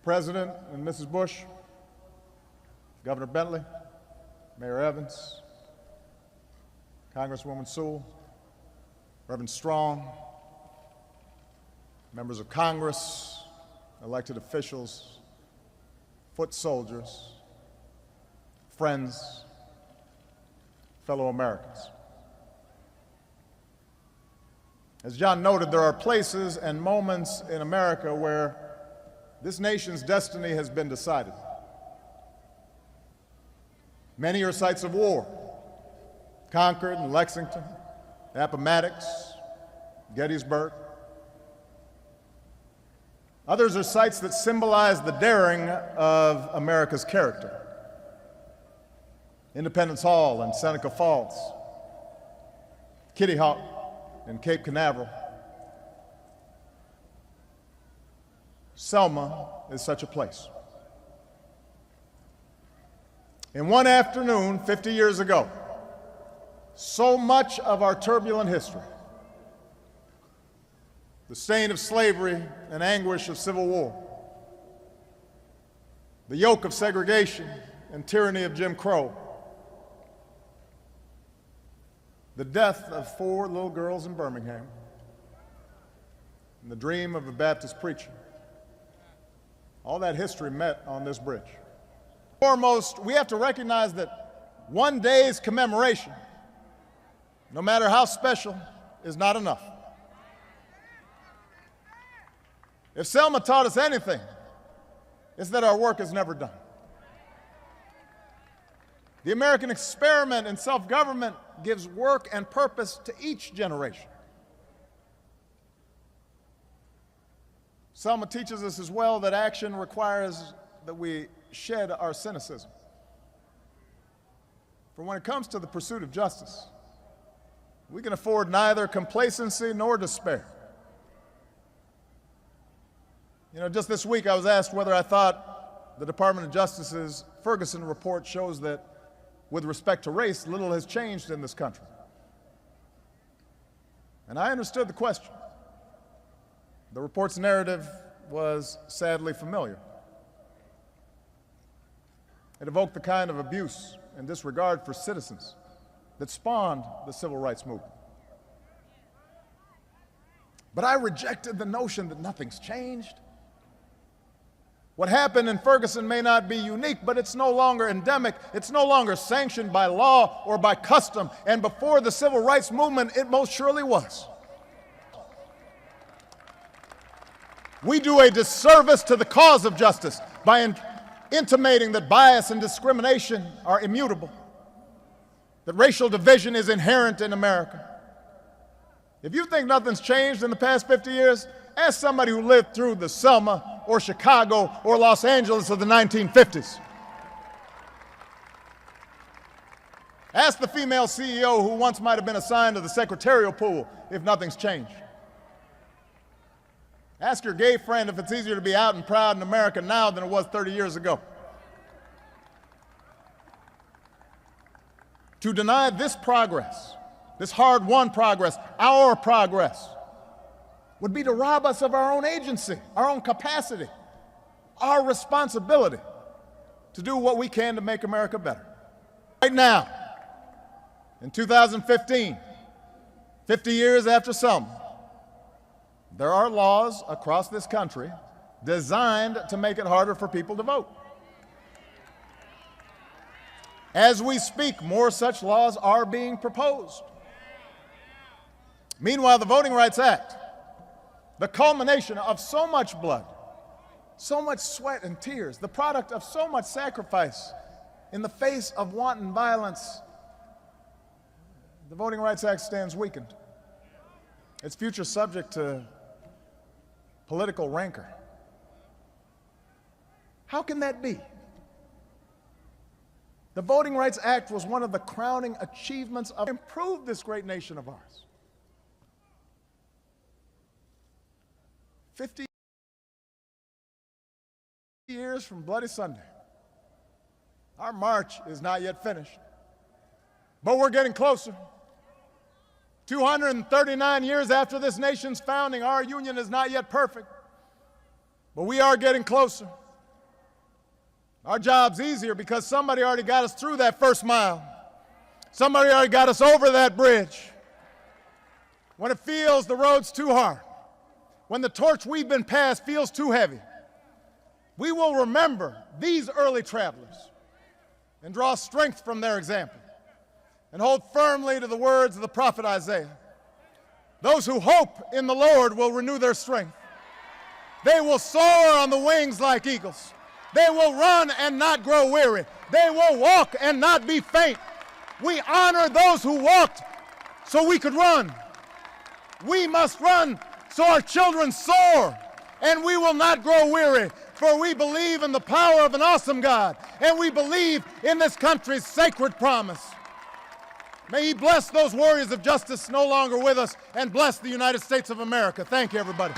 President and Mrs. Bush, Governor Bentley, Mayor Evans, Congresswoman Sewell, Reverend Strong, members of Congress, elected officials, foot soldiers, friends, fellow Americans. As John noted, there are places and moments in America where this nation's destiny has been decided. Many are sites of war: Concord and Lexington, Appomattox, Gettysburg. Others are sites that symbolize the daring of America's character: Independence Hall and Seneca Falls, Kitty Hawk and Cape Canaveral. Selma is such a place. In one afternoon, 50 years ago, so much of our turbulent history, the stain of slavery and anguish of civil war, the yoke of segregation and tyranny of Jim Crow, the death of 4 little girls in Birmingham, and the dream of a Baptist preacher, all that history met on this bridge. Foremost, we have to recognize that one day's commemoration, no matter how special, is not enough. If Selma taught us anything, it's that our work is never done. The American experiment in self-government gives work and purpose to each generation. Selma teaches us as well that action requires that we shed our cynicism. For when it comes to the pursuit of justice, we can afford neither complacency nor despair. You know, just this week I was asked whether I thought the Department of Justice's Ferguson report shows that, with respect to race, little has changed in this country. And I understood the question. The report's narrative was sadly familiar. It evoked the kind of abuse and disregard for citizens that spawned the civil rights movement. But I rejected the notion that nothing's changed. What happened in Ferguson may not be unique, but it's no longer endemic. It's no longer sanctioned by law or by custom. And before the civil rights movement, it most surely was. We do a disservice to the cause of justice by intimating that bias and discrimination are immutable, that racial division is inherent in America. If you think nothing's changed in the past 50 years, ask somebody who lived through the Selma or Chicago or Los Angeles of the 1950s. Ask the female CEO who once might have been assigned to the secretarial pool if nothing's changed. Ask your gay friend if it's easier to be out and proud in America now than it was 30 years ago. To deny this progress, this hard-won progress, our progress, would be to rob us of our own agency, our own capacity, our responsibility to do what we can to make America better. Right now, in 2015, 50 years after Selma, there are laws across this country designed to make it harder for people to vote. As we speak, more such laws are being proposed. Meanwhile, the Voting Rights Act, the culmination of so much blood, so much sweat and tears, the product of so much sacrifice in the face of wanton violence, the Voting Rights Act stands weakened. Its future subject to political rancor. How can that be? The Voting Rights Act was one of the crowning achievements of improved this great nation of ours. 50 years from Bloody Sunday. Our march is not yet finished, but we're getting closer. 239 years after this nation's founding, our union is not yet perfect, but we are getting closer. Our job's easier because somebody already got us through that first mile. Somebody already got us over that bridge. When it feels the road's too hard, when the torch we've been passed feels too heavy, we will remember these early travelers and draw strength from their example and hold firmly to the words of the prophet Isaiah. Those who hope in the Lord will renew their strength. They will soar on the wings like eagles. They will run and not grow weary. They will walk and not be faint. We honor those who walked so we could run. We must run so our children soar, and we will not grow weary, for we believe in the power of an awesome God, and we believe in this country's sacred promise. May He bless those warriors of justice no longer with us, and bless the United States of America. Thank you, everybody.